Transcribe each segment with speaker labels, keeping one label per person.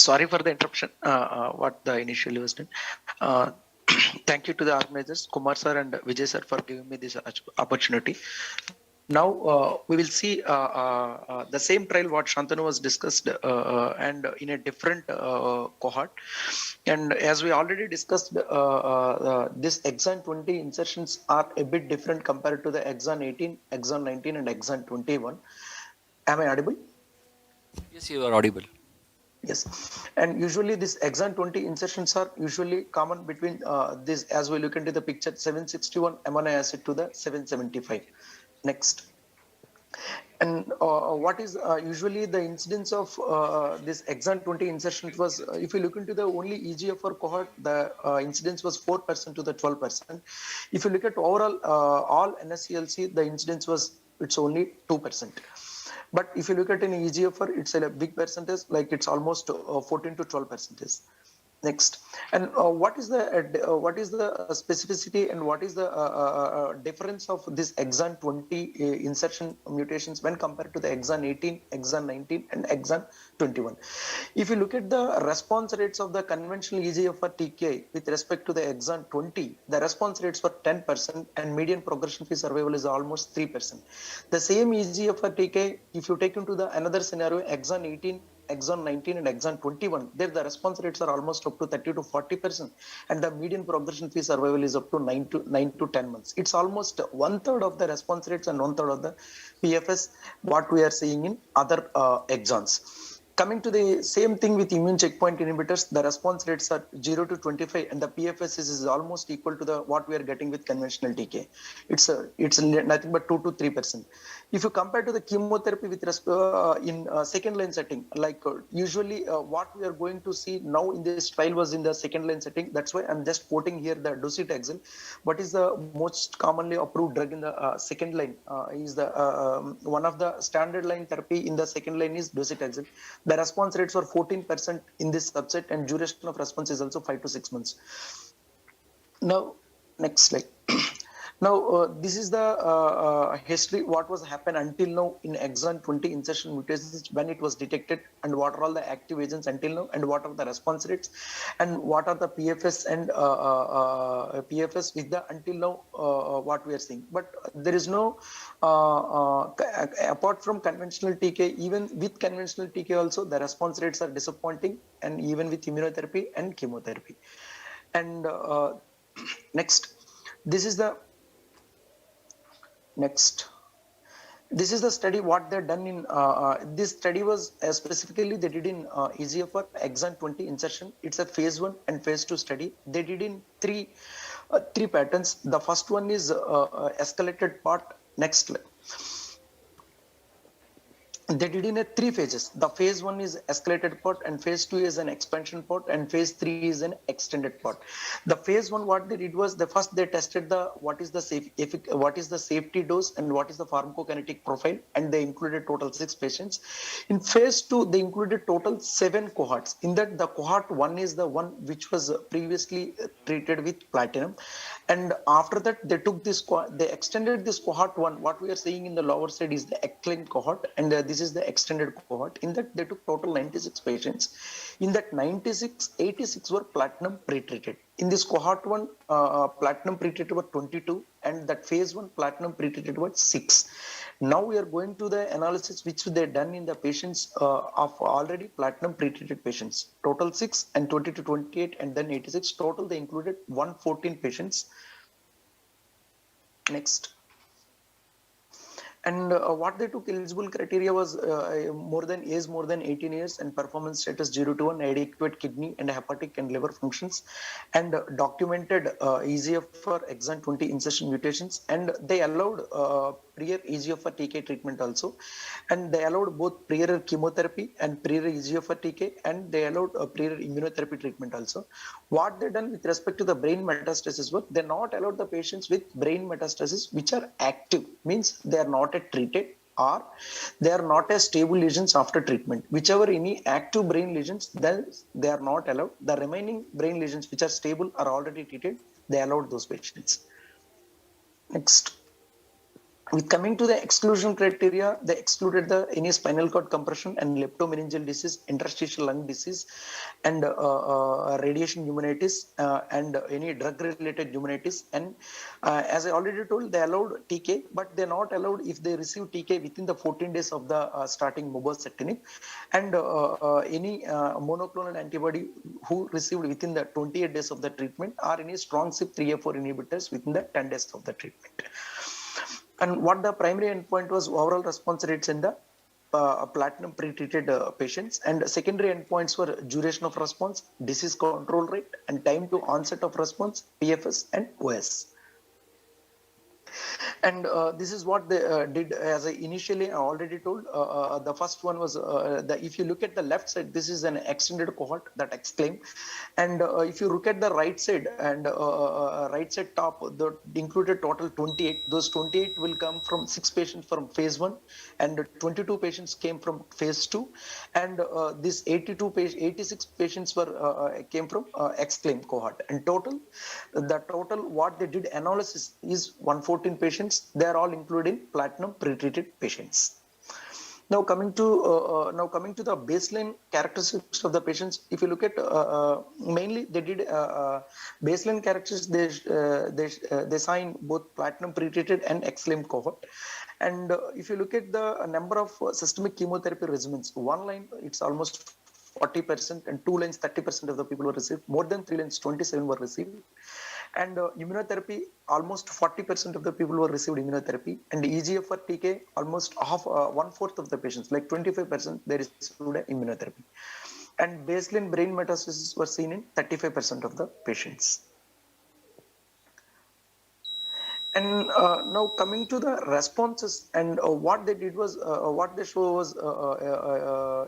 Speaker 1: Sorry for the interruption. What the initially was done. Uh, Thank you to the organizers, Kumar sir and Vijay sir, for giving me this opportunity. Now we will see the same trial what Shantanu was discussed and in a different cohort. And as we already discussed, this exon 20 insertions are a bit different compared to the exon 18, exon 19, and exon 21. Am I audible?
Speaker 2: Yes, you are audible.
Speaker 1: Yes, and usually these exon 20 insertions are usually common between this, as we look into the picture, 761 amino acid to the 775. Next. And what is usually the incidence of this exon 20 insertions was, if you look into the only EGFR cohort, the incidence was 4% to the 12%. If you look at overall all NSCLC, the incidence was, it's only 2%. But if you look at an EGFR, it's a big percentage, like it's almost 14 to 12%. Next, and what is the specificity and what is the difference of this exon 20 insertion mutations when compared to the exon 18, exon 19, and exon 21? If you look at the response rates of the conventional EGFR TKI with respect to the exon 20, the response rates were 10% and median progression-free survival is almost 3%. The same EGFR TKI, if you take into the another scenario, exon 18, exon 19, and exon 21, there the response rates are almost up to 30 to 40%, and the median progression-free survival is up to 9 to 10 months. It's almost one third of the response rates and one third of the PFS what we are seeing in other exons. Coming to the same thing with immune checkpoint inhibitors, the response rates are 0 to 25, and the PFS is almost equal to the what we are getting with conventional TK. It's nothing but 2 to 3%. If you compare to the chemotherapy with in second line setting, like usually what we are going to see now in this trial was in the second line setting. That's why I'm just quoting here the docetaxel. What is the most commonly approved drug in the second line? Is the one of the standard line therapy in the second line is docetaxel. The response rates were 14% in this subset, and duration of response is also 5 to 6 months. Now, next slide. Now, this is the history, what was happened until now in exon 20 insertion mutations when it was detected, and what are all the active agents until now, and what are the response rates, and what are the PFS and PFS with the until now what we are seeing. But there is no, apart from conventional TK, even with conventional TK also, the response rates are disappointing, and even with immunotherapy and chemotherapy. And next, this is the next. This is the study what they're done in this study was specifically they did in EGFR exon 20 insertion. It's a phase 1 and phase 2 study. They did in three patterns. The first one is escalated part. Next, they did in a 3 phases. The phase 1 is escalated part, and phase 2 is an expansion part, and phase 3 is an extended part. The phase 1 what they did was, the first they tested the what is the safety dose and what is the pharmacokinetic profile, and they included total 6 patients. In phase 2 they included total 7 cohorts. In that, the cohort 1 is the one which was previously treated with platinum, and after that they took this they extended this cohort 1. What we are seeing in the lower side is the EXCLAIM cohort, and this is the extended cohort. In that, they took total 96 patients. In that 96, 86 were platinum pretreated. In this cohort 1, platinum pretreated were 22, and that phase 1 platinum pretreated were 6. Now we are going to the analysis which they done in the patients of already platinum pretreated patients. Total 6 and 20 to 28 and then 86. Total they included 114 patients. Next. And what they took eligible criteria was more than 18 years and performance status 0 to 1, adequate kidney and hepatic and liver functions, and documented EGFR exon 20 insertion mutations, and they allowed prior EGFR TK treatment also, and they allowed both prior chemotherapy and prior EGFR TK, and they allowed prior immunotherapy treatment also. What they done with respect to the brain metastasis was, they not allowed the patients with brain metastasis which are active, means they are not treated, or they are not as stable lesions after treatment. Whichever any active brain lesions, then they are not allowed. The remaining brain lesions which are stable are already treated, they allowed those patients. Next. With coming to the exclusion criteria, they excluded the any spinal cord compression and leptomeningeal disease, interstitial lung disease, and radiation pneumonitis, and any drug-related pneumonitis. And as I already told, they allowed TK, but they're not allowed if they receive TK within the 14 days of the starting mobocertinib, and any monoclonal antibody who received within the 28 days of the treatment, or any strong CYP3A4 inhibitors within the 10 days of the treatment. And what the primary endpoint was overall response rates in the platinum pre-treated patients, and secondary endpoints were duration of response, disease control rate, and time to onset of response, PFS and OS. And this is what they did. As I initially already told, the first one was if you look at the left side, this is an extended cohort, that EXCLAIM. And if you look at the right side, and right side top, the included total 28. Those 28 will come from 6 patients from phase 1, and 22 patients came from phase 2, and this 86 patients were came from EXCLAIM cohort. And the total what they did analysis is 114 patients. They are all including platinum pre-treated patients. Now coming to the baseline characteristics of the patients. If you look at mainly they did baseline characteristics. They signed both platinum pre-treated and EXCLAIM cohort. And if you look at the number of systemic chemotherapy regimens, one line it's almost 40%, and 2 lines 30% of the people were received. More than 3 lines 27 were received. And immunotherapy, almost 40% of the people who received immunotherapy. And EGFR TK, almost half, 1/4 of the patients, like 25%, they received immunotherapy. And baseline brain metastases were seen in 35% of the patients. And now coming to the responses, and what they did was, what they show was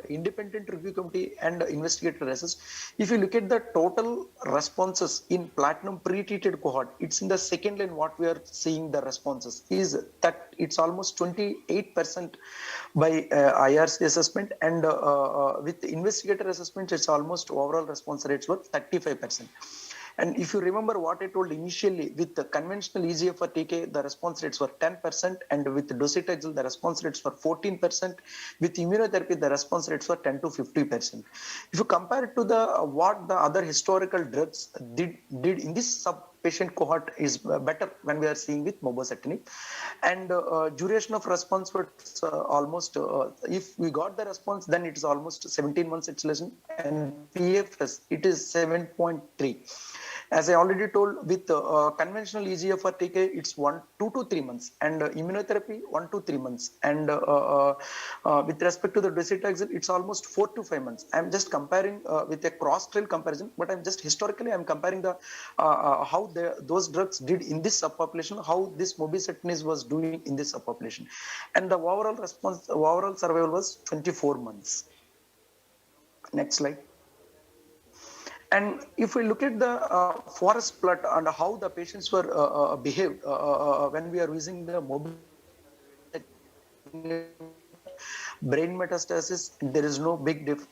Speaker 1: independent review committee and investigator assessed. If you look at the total responses in platinum pre-treated cohort, it's in the second line what we are seeing the responses is that it's almost 28% by IRC assessment, and with investigator assessment, it's almost overall response rates were 35%. And if you remember what I told initially, with the conventional EGFR TK, the response rates were 10%, and with docetaxel, the response rates were 14%. With immunotherapy, the response rates were 10 to 50%. If you compare it to the what the other historical drugs did in this sub-patient cohort is better when we are seeing with mobocertinib. And duration of response was almost, if we got the response, then it is almost 17 months installation, and PFS, it is 7.3. As I already told, with conventional EGFR TK, it's 2 to 3 months, and immunotherapy 1 to 3 months, and with respect to the docetaxel, it's almost 4 to 5 months. I'm just comparing with a cross-trial comparison, but I'm just historically I'm comparing the how those drugs did in this subpopulation, how this mobocertinib was doing in this subpopulation, and the overall survival was 24 months. Next slide. And if we look at the forest plot and how the patients were behaved when we are using the mobile brain metastasis, there is no big difference.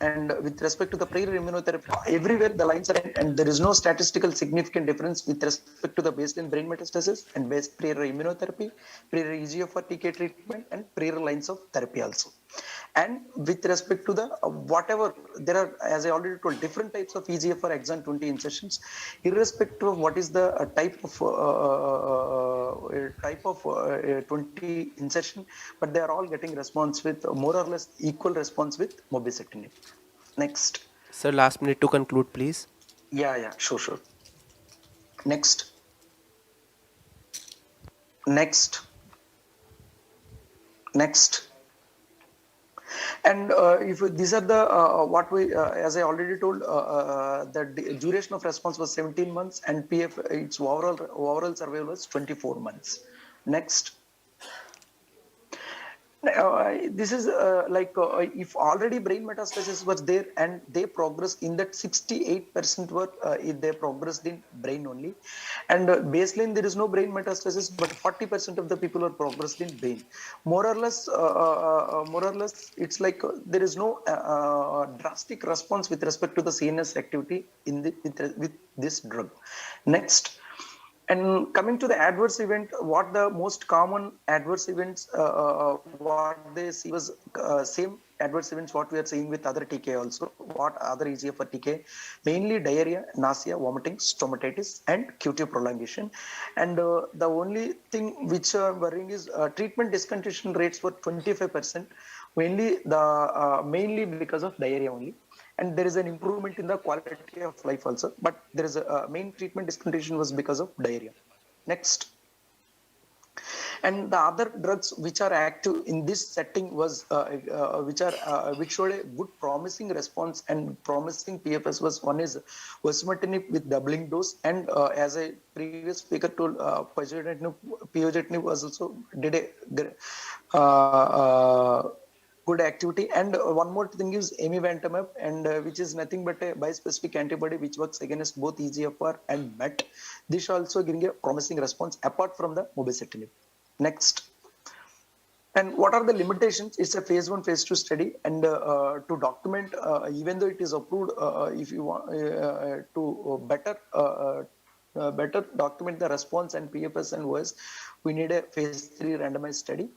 Speaker 1: And with respect to the prior immunotherapy, everywhere the lines are in, and there is no statistical significant difference with respect to the baseline brain metastasis and prior immunotherapy, prior EGFR TK treatment, and prior lines of therapy also. And with respect to the whatever, there are, as I already told, different types of EGFR exon 20 insertions, irrespective of what is the type of 20 insertion, but they are all getting response with more or less equal response with mobocertinib. Next.
Speaker 3: Sir, last minute to conclude, please.
Speaker 1: Yeah, sure. Next. Next. And if these are the what we as I already told, the duration of response was 17 months, and PF its overall survival was 24 months. Next. This is if already brain metastasis was there and they progressed in that 68% were if they progressed in brain only, and baseline there is no brain metastasis, but 40% of the people are progressed in brain. More or less, it's like there is no drastic response with respect to the CNS activity in with this drug. Next. And coming to the adverse event, what the most common adverse events, what they see was same adverse events what we are seeing with other TK also. What other easier for TK? Mainly diarrhea, nausea, vomiting, stomatitis, and QT prolongation. And the only thing which worrying is treatment discontinuation rates were 25%. Mainly because of diarrhea only, and there is an improvement in the quality of life also, but there is a main treatment discontinuation was because of diarrhea. Next. And the other drugs which are active in this setting was which showed a good promising response and promising PFS was one is osimertinib with doubling dose, and as a previous speaker told, piogetinib was also did a uh, uh, good activity. And one more thing is amivantamab, and which is nothing but a bispecific antibody which works against both EGFR and MET. This also giving a promising response apart from the mobocertinib. Next. And what are the limitations? It's a phase 1, phase 2 study, and to document, even though it is approved, if you want to better document the response and PFS and OS, we need a phase 3 randomized study,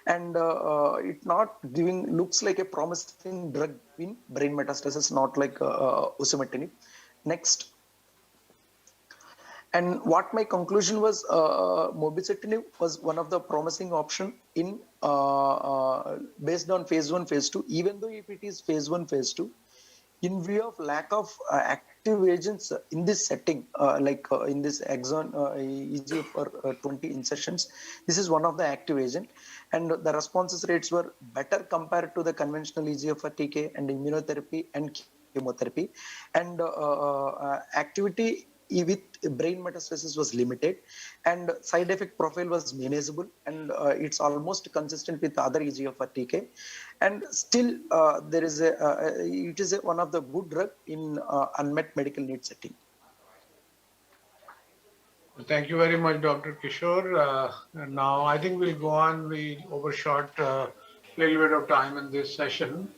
Speaker 1: and it not giving looks like a promising drug in brain metastasis, not like osimertinib. Next. And what my conclusion was, mobocertinib was one of the promising option in based on phase 1, phase 2. Even though if it is phase 1, phase 2, in view of lack of active agents in this setting, in this exon EGFR 20 insertions, this is one of the active agent, and the responses rates were better compared to the conventional EGFR TK and immunotherapy and chemotherapy, and activity with brain metastasis was limited, and side effect profile was manageable, and it's almost consistent with other EGFR TK, and still there is it is one of the good drug in unmet medical need setting.
Speaker 4: Thank you very much, Dr. Kishore. And now I think we'll go on. We overshot a little bit of time in this session.